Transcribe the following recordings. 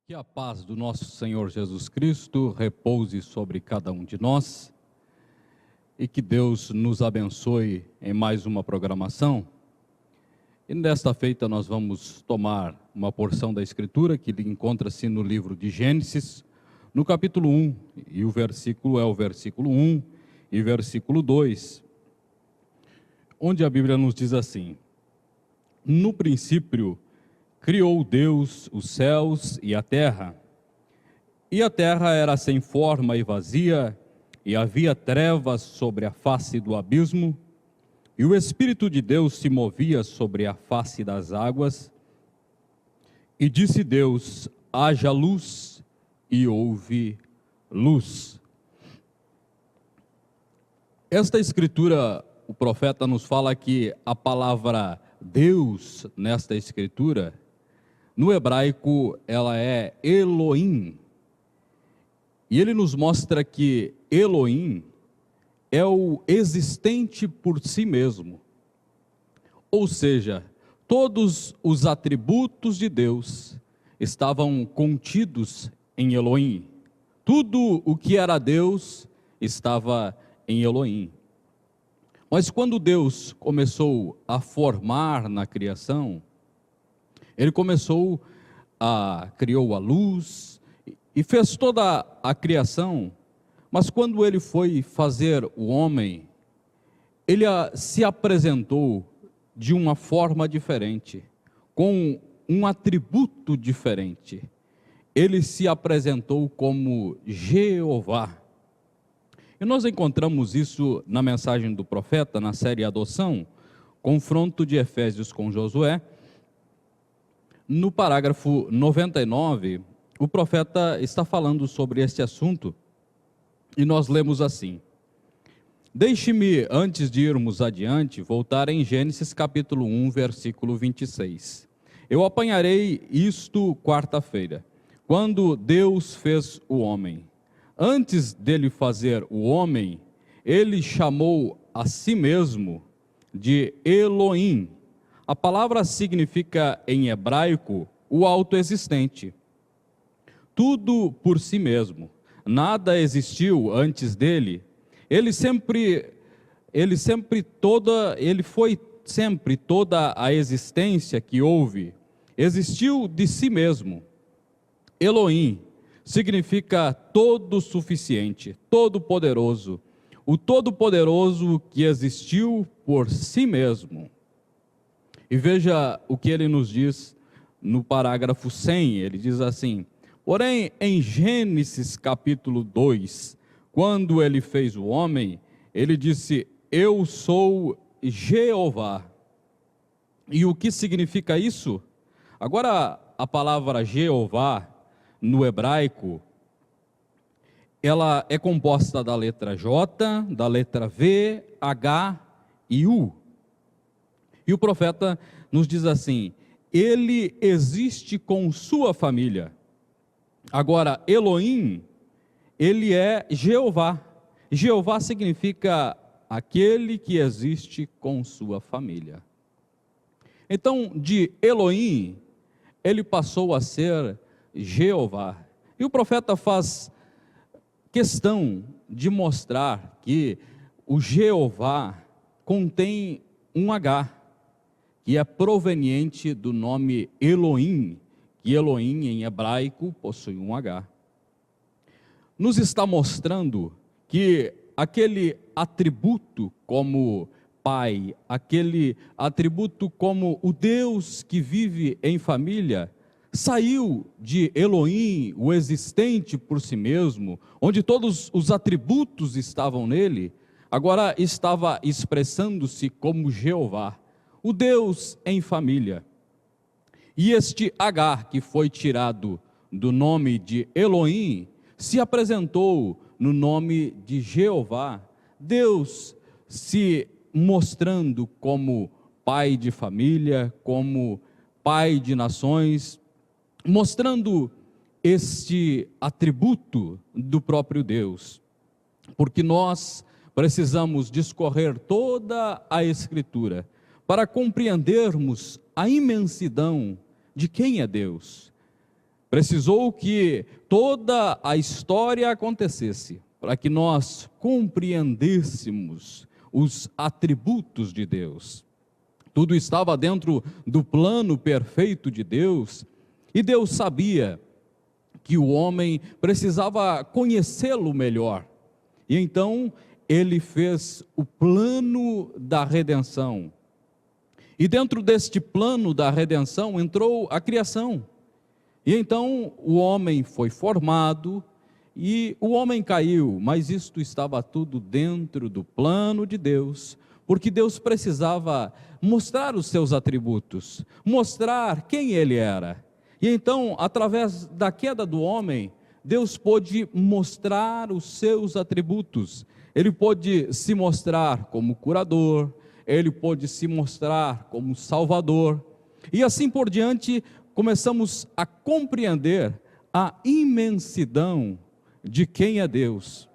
Que a paz do nosso Senhor Jesus Cristo repouse sobre cada um de nós e que Deus nos abençoe em mais uma programação. E nesta feita nós vamos tomar uma porção da Escritura que encontra-se no livro de Gênesis, no capítulo 1, e o versículo é o versículo 1 e versículo 2, onde a Bíblia nos diz assim: No princípio criou Deus os céus e a terra era sem forma e vazia, e havia trevas sobre a face do abismo, e o Espírito de Deus se movia sobre a face das águas. E disse Deus: haja luz, e houve luz. Esta escritura, o profeta nos fala que a palavra Deus, nesta escritura, no hebraico, ela é Elohim. E ele nos mostra que Elohim é o existente por si mesmo. Ou seja, todos os atributos de Deus estavam contidos em Elohim. Tudo o que era Deus estava em Elohim. Mas quando Deus começou a formar na criação, Ele criou a luz e fez toda a criação, mas quando Ele foi fazer o homem, Ele se apresentou de uma forma diferente, com um atributo diferente. Ele se apresentou como Jeová. E nós encontramos isso na mensagem do profeta, na série Adoção, confronto de Efésios com Josué. No parágrafo 99, o profeta está falando sobre este assunto, e nós lemos assim: Deixe-me, antes de irmos adiante, voltar em Gênesis capítulo 1, versículo 26. Eu apanharei isto quarta-feira, quando Deus fez o homem. Antes dele fazer o homem, ele chamou a si mesmo de Elohim. A palavra significa em hebraico o autoexistente. Tudo por si mesmo, nada existiu antes dele. Ele foi sempre toda a existência que houve, existiu de si mesmo. Elohim significa todo suficiente, todo poderoso, o todo poderoso que existiu por si mesmo. E veja o que ele nos diz no parágrafo 100, ele diz assim: porém, em Gênesis capítulo 2, quando ele fez o homem, ele disse: eu sou Jeová. E o que significa isso? Agora, a palavra Jeová, no hebraico, ela é composta da letra J, da letra V, H e U. E o profeta nos diz assim: ele existe com sua família. Agora, Elohim, ele é Jeová. Jeová significa aquele que existe com sua família. Então, de Elohim, ele passou a ser Jeová. E o profeta faz questão de mostrar que o Jeová contém um H, que é proveniente do nome Elohim, que Elohim em hebraico possui um H. Nos está mostrando que aquele atributo como Pai, aquele atributo como o Deus que vive em família, saiu de Elohim, o existente por si mesmo, onde todos os atributos estavam nele, agora estava expressando-se como Jeová, o Deus em família. E este H, que foi tirado do nome de Elohim, se apresentou no nome de Jeová, Deus se mostrando como pai de família, como pai de nações, mostrando este atributo do próprio Deus, porque nós precisamos discorrer toda a Escritura para compreendermos a imensidão de quem é Deus. Precisou que toda a história acontecesse para que nós compreendêssemos os atributos de Deus. Tudo estava dentro do plano perfeito de Deus, e Deus sabia que o homem precisava conhecê-lo melhor. E então ele fez o plano da redenção. E dentro deste plano da redenção entrou a criação. E então o homem foi formado e o homem caiu, mas isto estava tudo dentro do plano de Deus, porque Deus precisava mostrar os seus atributos, mostrar quem ele era. E então, através da queda do homem, Deus pôde mostrar os seus atributos. Ele pôde se mostrar como curador, ele pôde se mostrar como salvador. E assim por diante, começamos a compreender a imensidão de quem é Deus.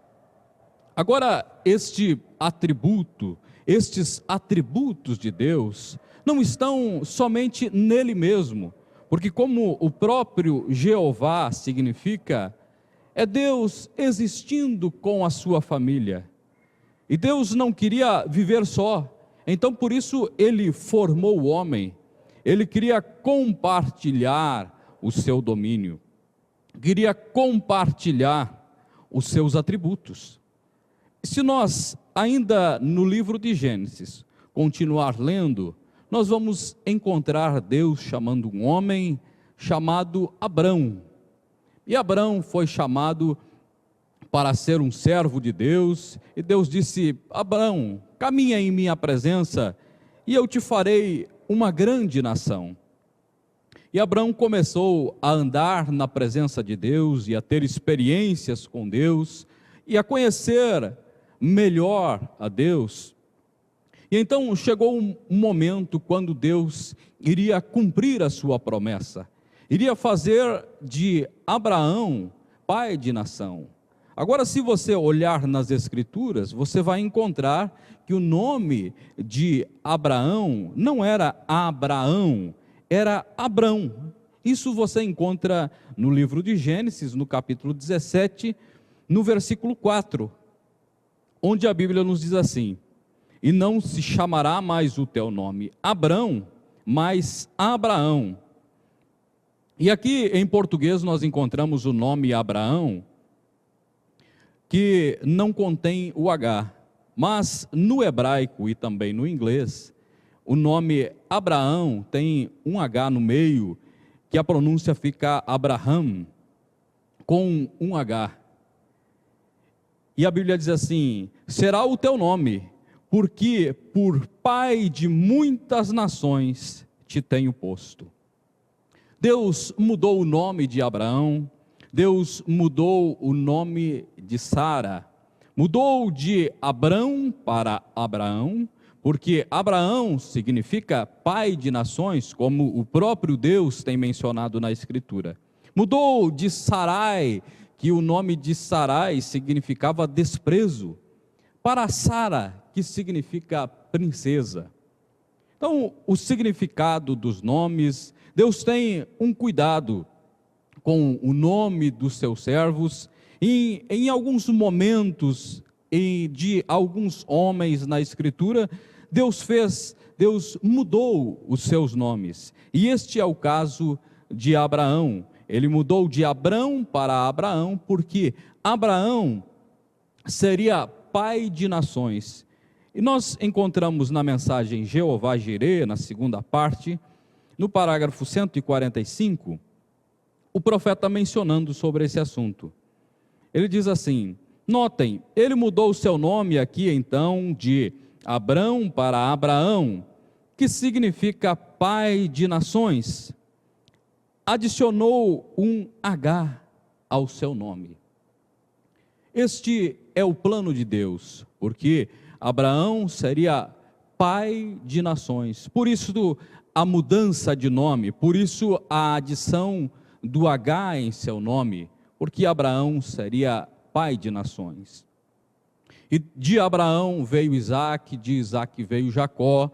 Agora, estes atributos de Deus, não estão somente nele mesmo, porque como o próprio Jeová significa, é Deus existindo com a sua família. E Deus não queria viver só, então por isso ele formou o homem. Ele queria compartilhar o seu domínio, queria compartilhar os seus atributos. Se nós, ainda no livro de Gênesis, continuar lendo, nós vamos encontrar Deus chamando um homem chamado Abrão. E Abrão foi chamado para ser um servo de Deus, e Deus disse: Abrão, caminha em minha presença, e eu te farei uma grande nação. E Abrão começou a andar na presença de Deus, e a ter experiências com Deus, e a conhecer melhor a Deus. E então chegou um momento quando Deus iria cumprir a sua promessa, iria fazer de Abraão pai de nação. Agora, se você olhar nas Escrituras, você vai encontrar que o nome de Abraão não era Abraão, era Abrão. Isso você encontra no livro de Gênesis, no capítulo 17, no versículo 4, onde a Bíblia nos diz assim: e não se chamará mais o teu nome Abrão, mas Abraão. E aqui em português nós encontramos o nome Abraão, que não contém o H, mas no hebraico e também no inglês, o nome Abraão tem um H no meio, que a pronúncia fica Abraham, com um H. E a Bíblia diz assim: será o teu nome, porque por pai de muitas nações te tenho posto. Deus mudou o nome de Abraão, Deus mudou o nome de Sara, mudou de Abrão para Abraão, porque Abraão significa pai de nações, como o próprio Deus tem mencionado na Escritura. Mudou de Sarai, que o nome de Sarai significava desprezo, para Sara, que significa princesa. Então, o significado dos nomes, Deus tem um cuidado com o nome dos seus servos, e em alguns momentos de alguns homens na Escritura, Deus mudou os seus nomes, e este é o caso de Abraão. Ele mudou de Abrão para Abraão, porque Abraão seria pai de nações. E nós encontramos na mensagem Jeová Jireh, na segunda parte, no parágrafo 145, o profeta mencionando sobre esse assunto. Ele diz assim: notem, ele mudou o seu nome aqui então de Abrão para Abraão, que significa pai de nações. Adicionou um H ao seu nome. Este é o plano de Deus, porque Abraão seria pai de nações. Por isso a mudança de nome, por isso a adição do H em seu nome, porque Abraão seria pai de nações. E de Abraão veio Isaque, de Isaque veio Jacó,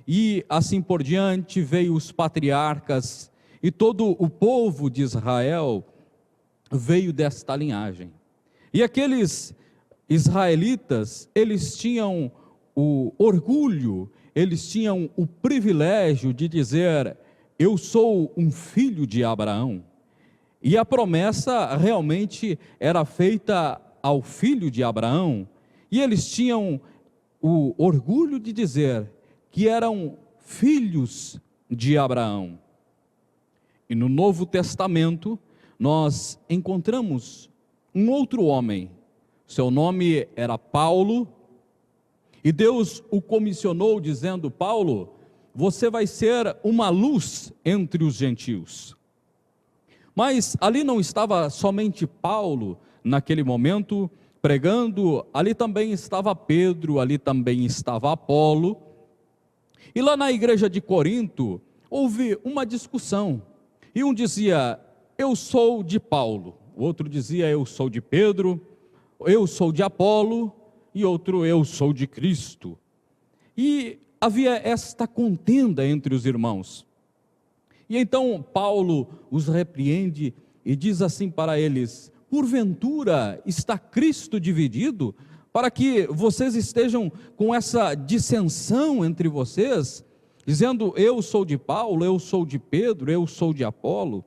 e assim por diante veio os patriarcas. e todo o povo de Israel veio desta linhagem. E aqueles israelitas, eles tinham o orgulho, eles tinham o privilégio de dizer: eu sou um filho de Abraão. E a promessa realmente era feita ao filho de Abraão, e eles tinham o orgulho de dizer que eram filhos de Abraão. E no Novo Testamento, nós encontramos um outro homem, seu nome era Paulo, e Deus o comissionou dizendo: Paulo, você vai ser uma luz entre os gentios. Mas ali não estava somente Paulo naquele momento pregando, ali também estava Pedro, ali também estava Apolo. E lá na igreja de Corinto houve uma discussão, e um dizia: eu sou de Paulo, o outro dizia: eu sou de Pedro, eu sou de Apolo, e outro: eu sou de Cristo. E havia esta contenda entre os irmãos. E então Paulo os repreende e diz assim para eles: porventura está Cristo dividido, para que vocês estejam com essa dissensão entre vocês, dizendo: eu sou de Paulo, eu sou de Pedro, eu sou de Apolo?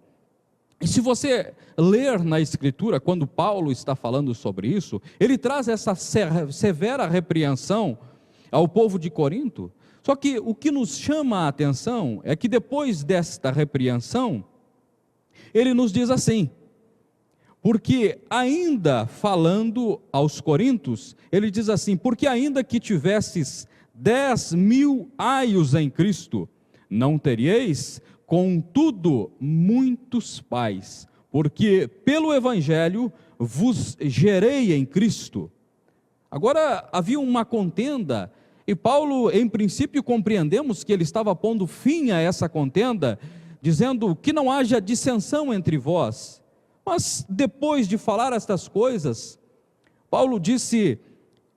E se você ler na Escritura, quando Paulo está falando sobre isso, ele traz essa severa repreensão ao povo de Corinto. Só que o que nos chama a atenção é que depois desta repreensão, ele nos diz assim: porque ainda falando aos coríntios, ele diz assim: porque ainda que tivesses 10.000 aios em Cristo, não teríeis, contudo, muitos pais, porque pelo Evangelho vos gerei em Cristo. Agora havia uma contenda, e Paulo, em princípio, compreendemos que ele estava pondo fim a essa contenda, dizendo que não haja dissensão entre vós. Mas depois de falar estas coisas, Paulo disse: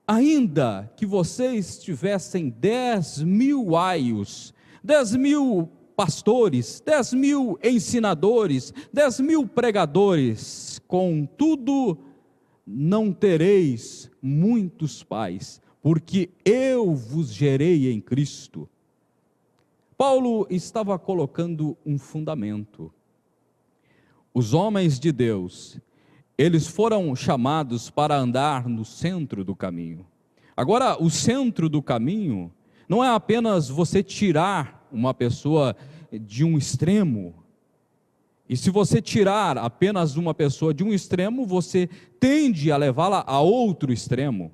ainda que vocês tivessem 10.000 aios, 10.000 pastores, 10.000 ensinadores, 10.000 pregadores, contudo, não tereis muitos pais, porque eu vos gerei em Cristo. Paulo estava colocando um fundamento. Os homens de Deus, eles foram chamados para andar no centro do caminho. Agora, o centro do caminho não é apenas você tirar uma pessoa de um extremo. E se você tirar apenas uma pessoa de um extremo, você tende a levá-la a outro extremo.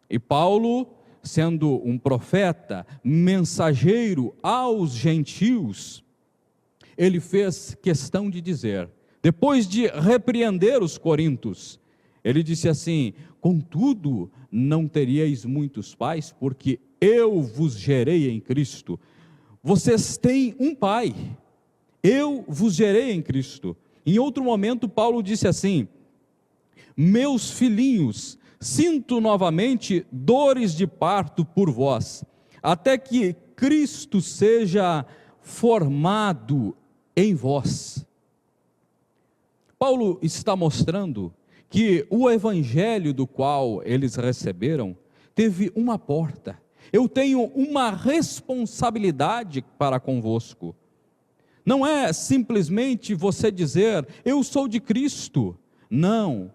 E Paulo, sendo um profeta, mensageiro aos gentios, ele fez questão de dizer, depois de repreender os coríntios, ele disse assim: contudo, não teríeis muitos pais, porque eu vos gerei em Cristo. Vocês têm um pai, eu vos gerei em Cristo. Em outro momento, Paulo disse assim: meus filhinhos, sinto novamente dores de parto por vós, até que Cristo seja formado em vós. Paulo está mostrando que o evangelho do qual eles receberam teve uma porta. Eu tenho uma responsabilidade para convosco. Não é simplesmente você dizer: eu sou de Cristo. Não.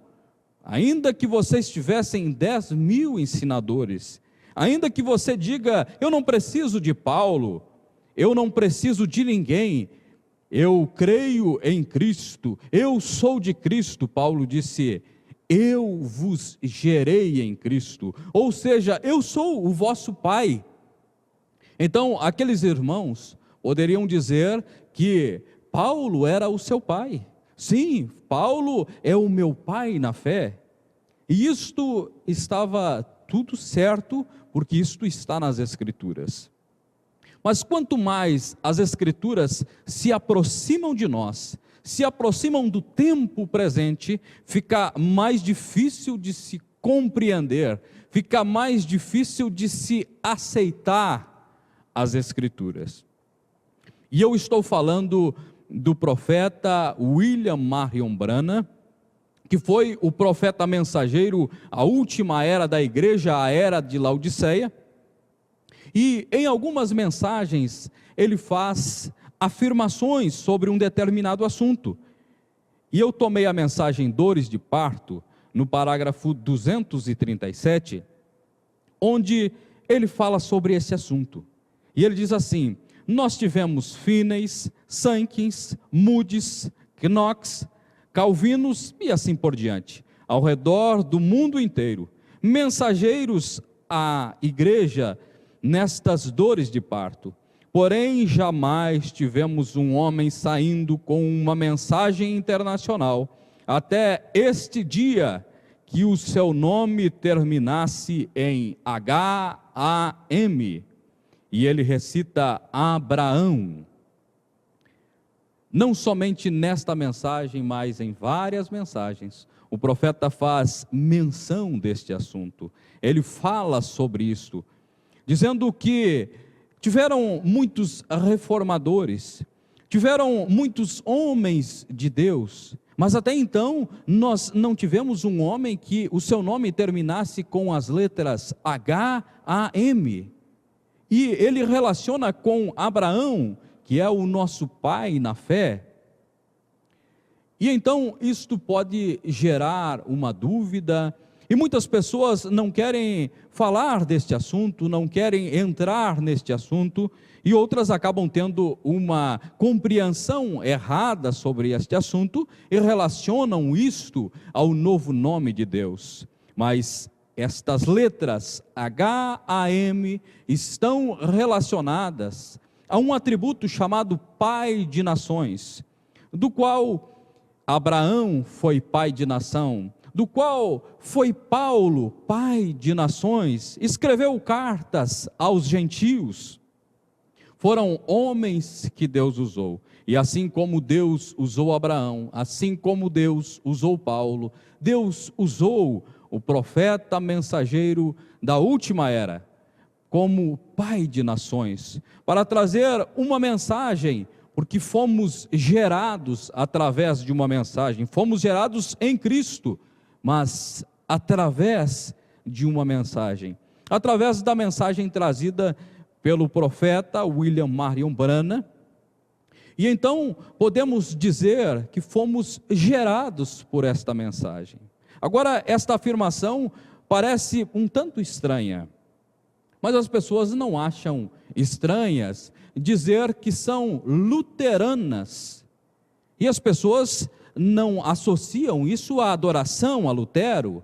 Ainda que vocês tivessem 10.000 ensinadores, ainda que você diga: eu não preciso de Paulo, eu não preciso de ninguém, eu creio em Cristo, eu sou de Cristo, Paulo disse: eu vos gerei em Cristo, ou seja, eu sou o vosso pai. Então, aqueles irmãos poderiam dizer que Paulo era o seu pai. Sim, Paulo é o meu pai na fé. E isto estava tudo certo, porque isto está nas Escrituras. Mas quanto mais as Escrituras se aproximam de nós, se aproximam do tempo presente, fica mais difícil de se compreender, fica mais difícil de se aceitar as Escrituras. E eu estou falando do profeta William Marion Branham, que foi o profeta mensageiro, a última era da igreja, a era de Laodiceia. E em algumas mensagens ele faz afirmações sobre um determinado assunto. E eu tomei a mensagem Dores de Parto, no parágrafo 237, onde ele fala sobre esse assunto. E ele diz assim: nós tivemos Finney, Sankins, Moody's, Knox, Calvinos e assim por diante, ao redor do mundo inteiro, mensageiros à igreja nestas dores de parto. Porém, jamais tivemos um homem saindo com uma mensagem internacional, até este dia, que o seu nome terminasse em H-A-M, e ele recita Abraão. Não somente nesta mensagem, mas em várias mensagens, o profeta faz menção deste assunto. Ele fala sobre isso, dizendo que tiveram muitos reformadores, tiveram muitos homens de Deus, mas até então nós não tivemos um homem que o seu nome terminasse com as letras H-A-M. E ele relaciona com Abraão, que é o nosso pai na fé. E então isto pode gerar uma dúvida, e muitas pessoas não querem falar deste assunto, não querem entrar neste assunto, e outras acabam tendo uma compreensão errada sobre este assunto e relacionam isto ao novo nome de Deus. Mas estas letras H-A-M estão relacionadas a um atributo chamado Pai de Nações, do qual Abraão foi pai de nação, do qual foi Paulo, pai de nações, escreveu cartas aos gentios. Foram homens que Deus usou, e assim como Deus usou Abraão, assim como Deus usou Paulo, Deus usou o profeta mensageiro da última era, como pai de nações, para trazer uma mensagem, porque fomos gerados através de uma mensagem, fomos gerados em Cristo, mas através de uma mensagem, através da mensagem trazida pelo profeta William Marion Branham. E então podemos dizer que fomos gerados por esta mensagem. Agora, esta afirmação parece um tanto estranha, mas as pessoas não acham estranhas dizer que são luteranas, e as pessoas não associam isso à adoração a Lutero.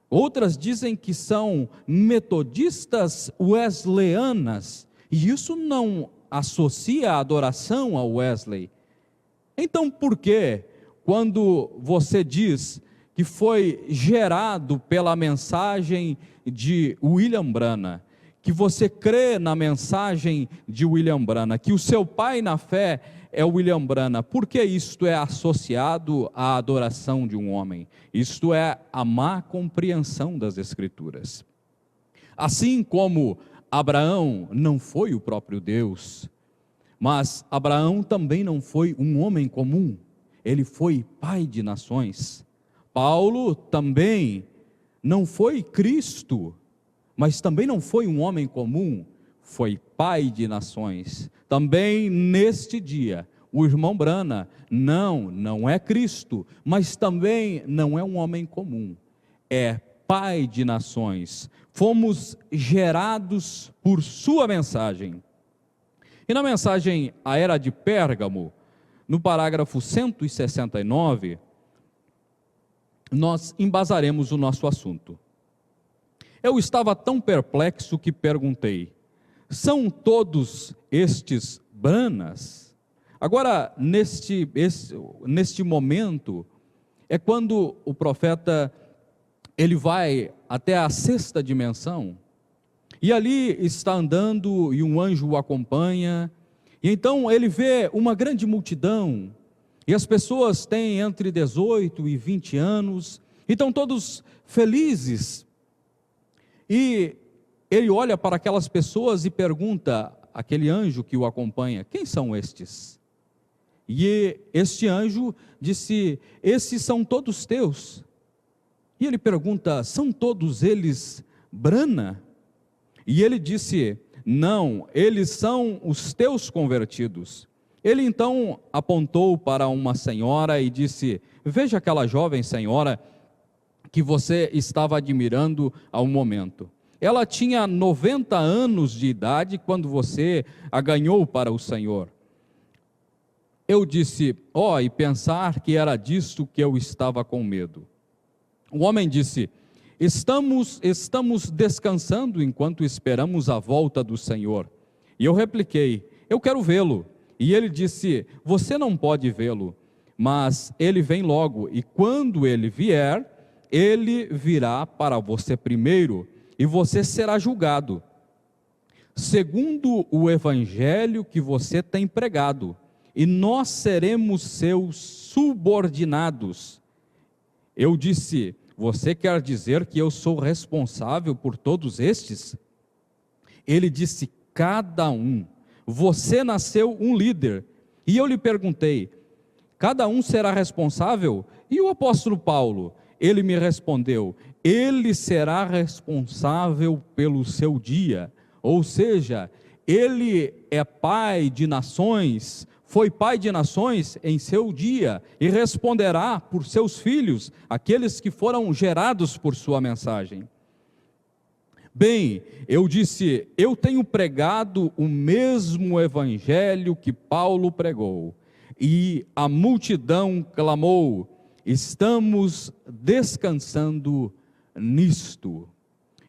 Outras dizem que são metodistas wesleyanas, e isso não associa a adoração a Wesley. Então, por que, quando você diz que foi gerado pela mensagem de William Branham, que você crê na mensagem de William Branham, que o seu pai na fé é William Branham, por que isto é associado à adoração de um homem? Isto é a má compreensão das Escrituras. Assim como Abraão não foi o próprio Deus, mas Abraão também não foi um homem comum, ele foi pai de nações. Paulo também não foi Cristo, mas também não foi um homem comum, foi pai de nações. Também neste dia, o irmão Branham não é Cristo, mas também não é um homem comum, é pai de nações. Fomos gerados por sua mensagem. E na mensagem à era de Pérgamo, no parágrafo 169, nós embasaremos o nosso assunto. Eu estava tão perplexo que perguntei: são todos estes Branhams? Agora, neste momento, é quando o profeta, ele vai até a sexta dimensão, e ali está andando, e um anjo o acompanha, e então ele vê uma grande multidão, e as pessoas têm entre 18 e 20 anos, e estão todos felizes, e ele olha para aquelas pessoas e pergunta àquele anjo que o acompanha: quem são estes? E este anjo disse: esses são todos teus. E ele pergunta: são todos eles brana? E ele disse: não, eles são os teus convertidos. Ele então apontou para uma senhora e disse: veja aquela jovem senhora que você estava admirando há um momento. Ela tinha 90 anos de idade quando você a ganhou para o Senhor. Eu disse: e pensar que era disto que eu estava com medo. O homem disse: estamos descansando enquanto esperamos a volta do Senhor. E eu repliquei: eu quero vê-lo. E ele disse: você não pode vê-lo, mas ele vem logo, e quando ele vier, ele virá para você primeiro, e você será julgado, segundo o evangelho que você tem pregado, e nós seremos seus subordinados. Eu disse: você quer dizer que eu sou responsável por todos estes? Ele disse: cada um. Você nasceu um líder. E eu lhe perguntei: cada um será responsável? E o apóstolo Paulo? Ele me respondeu: ele será responsável pelo seu dia. Ou seja, ele é pai de nações, foi pai de nações em seu dia, e responderá por seus filhos, aqueles que foram gerados por sua mensagem. Bem, eu disse: eu tenho pregado o mesmo evangelho que Paulo pregou. E a multidão clamou: estamos descansando nisto.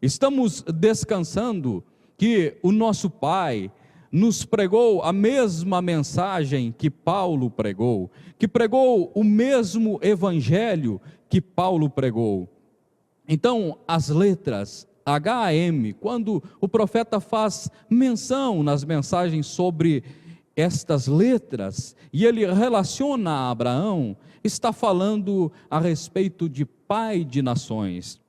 Estamos descansando que o nosso Pai nos pregou a mesma mensagem que Paulo pregou, que pregou o mesmo evangelho que Paulo pregou. Então, as letras HAM, quando o profeta faz menção nas mensagens sobre estas letras, e ele relaciona a Abraão, está falando a respeito de pai de nações,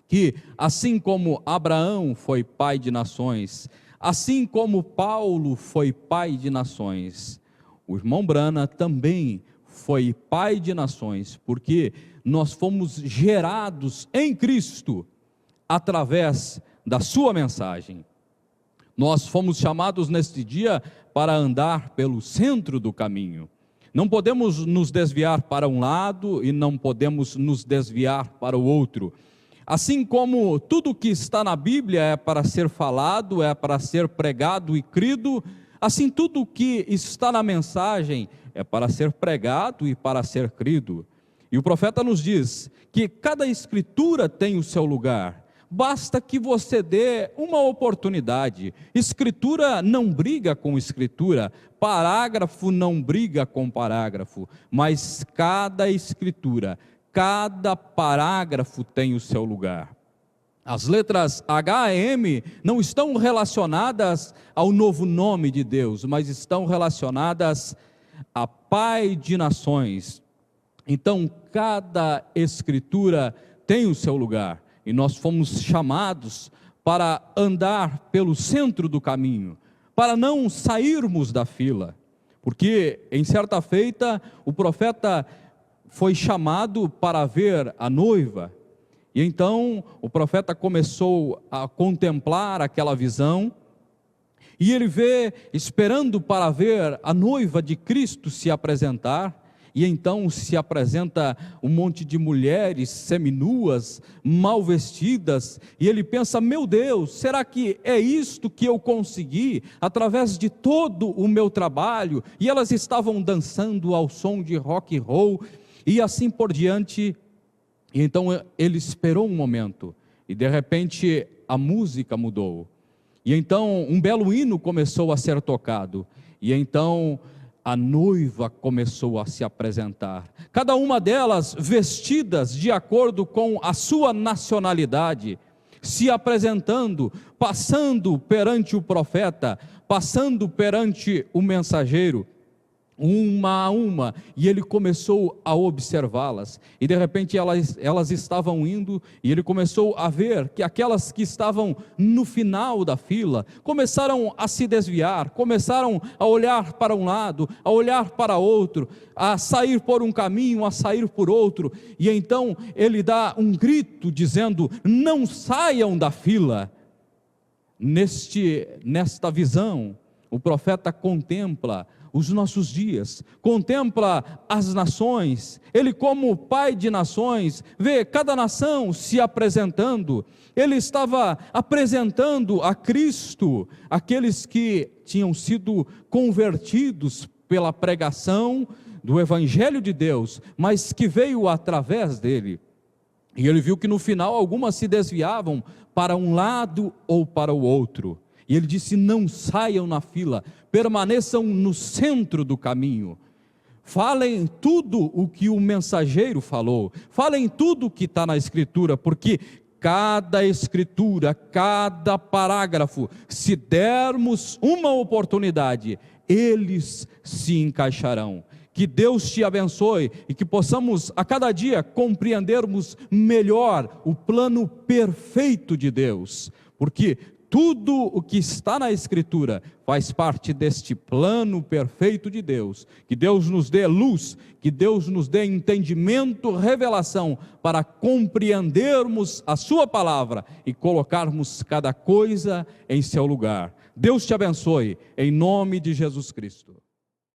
que assim como Abraão foi pai de nações, assim como Paulo foi pai de nações, o irmão Brana também foi pai de nações, porque nós fomos gerados em Cristo, através da sua mensagem. Nós fomos chamados neste dia para andar pelo centro do caminho. Não podemos nos desviar para um lado e não podemos nos desviar para o outro. Assim como tudo que está na Bíblia é para ser falado, é para ser pregado e crido, assim tudo que está na mensagem é para ser pregado e para ser crido. E o profeta nos diz que cada escritura tem o seu lugar. Basta que você dê uma oportunidade. Escritura não briga com escritura, parágrafo não briga com parágrafo, mas cada escritura, cada parágrafo tem o seu lugar. As letras HAM não estão relacionadas ao novo nome de Deus, mas estão relacionadas a Pai de nações. Então, cada escritura tem o seu lugar. E nós fomos chamados para andar pelo centro do caminho, para não sairmos da fila, porque em certa feita o profeta foi chamado para ver a noiva, e então o profeta começou a contemplar aquela visão, e ele vê, esperando para ver a noiva de Cristo se apresentar, e então se apresenta um monte de mulheres seminuas, mal vestidas, e ele pensa: meu Deus, será que é isto que eu consegui, através de todo o meu trabalho? E elas estavam dançando ao som de rock and roll, e assim por diante. E então ele esperou um momento, e de repente a música mudou, e então um belo hino começou a ser tocado, e então a noiva começou a se apresentar, cada uma delas vestidas de acordo com a sua nacionalidade, se apresentando, passando perante o profeta, passando perante o mensageiro. uma a uma, e ele começou a observá-las, e de repente elas estavam indo, e ele começou a ver que aquelas que estavam no final da fila, começaram a se desviar, começaram a olhar para um lado, a olhar para outro, a sair por um caminho, a sair por outro, e então ele dá um grito dizendo: não saiam da fila. Nesta visão, o profeta contempla os nossos dias, contempla as nações. Ele, como pai de nações, vê cada nação se apresentando. Ele estava apresentando a Cristo aqueles que tinham sido convertidos pela pregação do Evangelho de Deus, mas que veio através dele. E ele viu que no final algumas se desviavam para um lado ou para o outro. E ele disse: não saiam na fila, permaneçam no centro do caminho. Falem tudo o que o mensageiro falou, falem tudo o que está na Escritura, porque cada Escritura, cada parágrafo, se dermos uma oportunidade, eles se encaixarão. Que Deus te abençoe e que possamos a cada dia compreendermos melhor o plano perfeito de Deus, porque tudo o que está na Escritura faz parte deste plano perfeito de Deus. Que Deus nos dê luz, que Deus nos dê entendimento, revelação, para compreendermos a sua palavra e colocarmos cada coisa em seu lugar. Deus te abençoe, em nome de Jesus Cristo.